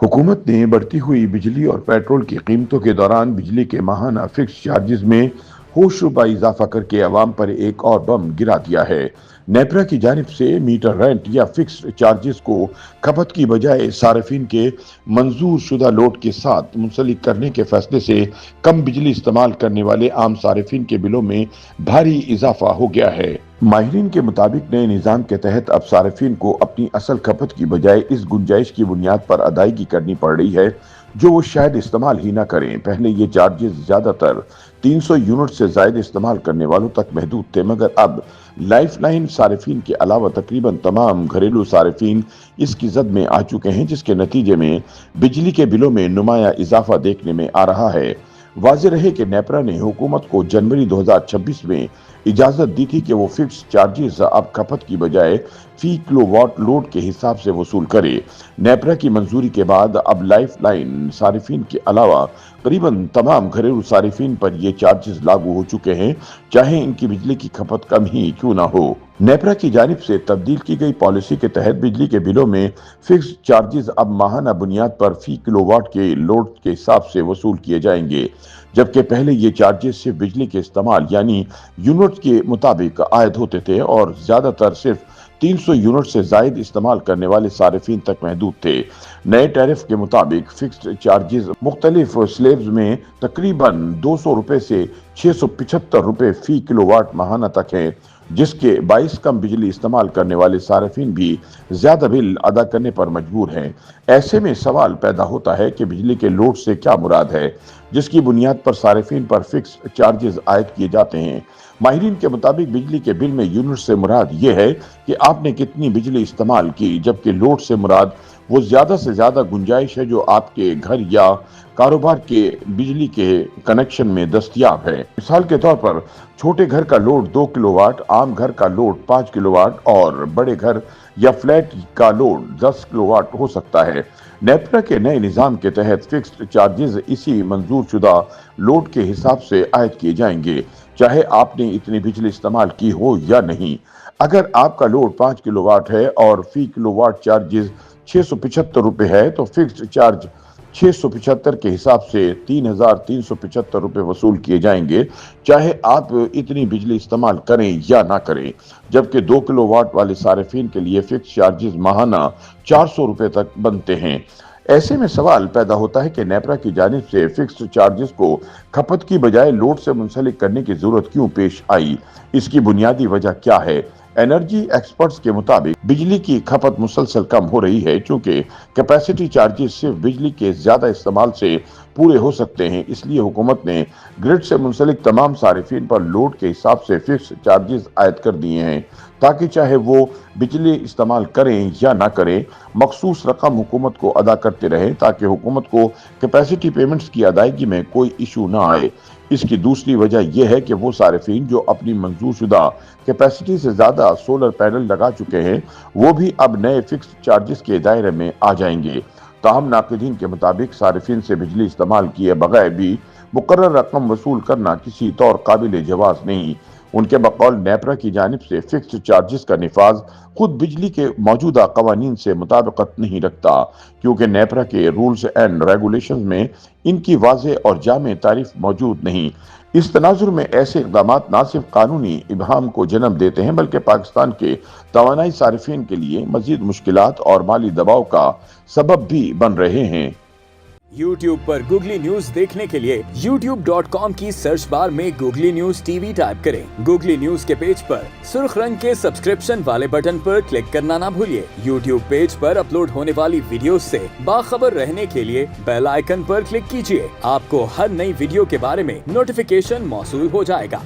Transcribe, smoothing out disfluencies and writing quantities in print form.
हुकूमत ने बढ़ती हुई बिजली और पेट्रोल की कीमतों के दौरान बिजली के माहाना फिक्स चार्जेस में होशरुबा इजाफा करके अवाम पर एक और बम गिरा दिया है। नेपरा की जानिब से मीटर रेंट या फिक्स चार्जेस को खपत की बजाय सार्फिन के मंजूर शुदा लोड के साथ मुंसलिक करने के फैसले से कम बिजली इस्तेमाल करने वाले आम सार्फिन के बिलों में भारी इजाफा हो गया है। माहिरीन के मुताबिक नए निज़ाम के तहत अब सार्फिन को अपनी असल खपत की बजाय इस गुंजाइश की बुनियाद पर अदायगी करनी पड़ रही है जो वो शायद इस्तेमाल ही ना करें। पहले ये चार्जेस ज्यादातर 300 यूनिट से ज्यादा इस्तेमाल करने वालों तक महदूद थे, मगर अब लाइफलाइन सार्फिन के अलावा तकरीबन तमाम घरेलू सार्फिन इसकी जद में आ चुके हैं, जिसके नतीजे में बिजली के बिलों में नुमाया इजाफा देखने में आ रहा है। वाज़ेह रहे कि नेपरा ने हुकूमत को जनवरी 2026 में इजाजत दी थी कि वो फिक्स चार्जेस अब खपत की बजाय फी किलोवाट लोड के हिसाब से वसूल करे। नेपरा की मंजूरी के बाद अब लाइफलाइन सारिफिन के अलावा करीबन तमाम घरेलू सारिफिन पर ये चार्जेस लागू हो चुके हैं, चाहे इनकी बिजली की खपत कम ही क्यों ना हो। नेपरा की जानिब से तब्दील की गई पॉलिसी के तहत बिजली के बिलों में फिक्स चार्जेस अब माहाना बुनियाद पर फी किलोवाट के लोड के हिसाब से वसूल किए जाएंगे, जबकि पहले ये चार्जेस सिर्फ बिजली के इस्तेमाल यानी यूनिट के मुताबिक आयद होते थे और ज्यादातर सिर्फ 300 यूनिट से जायद इस्तेमाल करने वाले सार्फिन तक महदूद थे। नए टैरिफ के मुताबिक फिक्स्ड चार्जेस मुख्तलिफ स्लैब्स में तकरीबन 200 रुपए से 675 रुपए फी किलोवाट माहाना तक है, जिसके बाइस कम बिजली इस्तेमाल करने वाले सार्फिन भी ज्यादा बिल अदा करने पर मजबूर हैं। ऐसे में सवाल पैदा होता है कि बिजली के लोड से क्या मुराद है, जिसकी बुनियाद पर सार्फिन पर फिक्स चार्जेस आयद किए जाते हैं। माहिरीन के मुताबिक बिजली के बिल में यूनिट से मुराद ये है कि आपने कितनी बिजली इस्तेमाल की, जबकि लोड से मुराद वो ज्यादा से ज्यादा गुंजाइश है जो आपके घर या कारोबार के बिजली के कनेक्शन में दस्तयाब है। मिसाल के तौर पर छोटे घर का लोड 2 किलोवाट, आम घर का लोड 5 किलोवाट और बड़े घर या फ्लैट का लोड 10 किलोवाट हो सकता है। नेपरा के नए निज़ाम के तहत फिक्स्ड चार्जेस इसी मंजूर शुदा लोड के हिसाब से आयद किए जाएंगे, चाहे आपने इतनी बिजली इस्तेमाल की हो या नहीं। अगर आपका लोड 5 किलोवाट है और फी किलोवाट चार्जेस 675 रुपए है तो फिक्स्ड चार्ज 675 के हिसाब से 3,375 रुपए वसूल किए जाएंगे, चाहे आप इतनी बिजली इस्तेमाल करें या ना करें। जबकि 2 किलोवाट वाले सार्फिन के लिए फिक्स चार्जेस माहाना 400 रुपए तक बनते हैं। ऐसे में सवाल पैदा होता है कि नेपरा की जानिब से फिक्स्ड चार्जेस को खपत की बजाय लोड से मुंसलिक करने की जरूरत क्यों पेश आई, इसकी बुनियादी वजह क्या है। एनर्जी एक्सपर्ट्स के मुताबिक बिजली की खपत मुसलसल कम हो रही है, क्योंकि कैपेसिटी चार्जेस सिर्फ बिजली के ज्यादा इस्तेमाल से पूरे हो सकते हैं। इसलिए हुकूमत ने ग्रिड से मुंसलिक तमाम सार्फिन पर लोड के हिसाब से फिक्स चार्जेस आयद कर दिए हैं, ताकि चाहे वो बिजली इस्तेमाल करें या ना करें, मखसूस रकम हुकूमत को अदा करते रहें, ताकि हुकूमत को कैपेसिटी पेमेंट्स की अदायगी में कोई इशू ना आए। इसकी दूसरी वजह यह है कि वो सार्फिन जो अपनी मंजूर शुदा कैपेसिटी से ज्यादा सोलर पैनल लगा चुके हैं, वो भी अब नए फिक्स चार्जेस के दायरे में आ जाएंगे। ताहम नाक़िदीन के मुताबिक सार्फिन से बिजली इस्तेमाल किए बगैर भी मुकर्रर रकम वसूल करना किसी तौर काबिल जवाज नहीं। उनके बकौल नेपरा की जानिब से फिक्स्ड चार्जेस का निफाज खुद बिजली के मौजूदा कवानीन से मुताबिकत नहीं रखता, क्योंकि नेपरा के रूल्स एंड रेगुलेशन में इनकी वाज़ेह और जामे तारीफ मौजूद नहीं। इस तनाजुर में ऐसे इक़दाम न सिर्फ कानूनी इबहम को जन्म देते हैं, बल्कि पाकिस्तान के तवानाई सार्फिन के लिए मजीद मुश्किलात और माली दबाव का सबब भी बन रहे हैं। YouTube पर गूगली न्यूज देखने के लिए youtube.com की सर्च बार में गूगली न्यूज टीवी टाइप करें। गूगली न्यूज के पेज पर सुर्ख रंग के सब्सक्रिप्शन वाले बटन पर क्लिक करना ना भूलिए। YouTube पेज पर अपलोड होने वाली वीडियोस से बाखबर रहने के लिए बेल आइकन पर क्लिक कीजिए। आपको हर नई वीडियो के बारे में नोटिफिकेशन मौसूल हो जाएगा।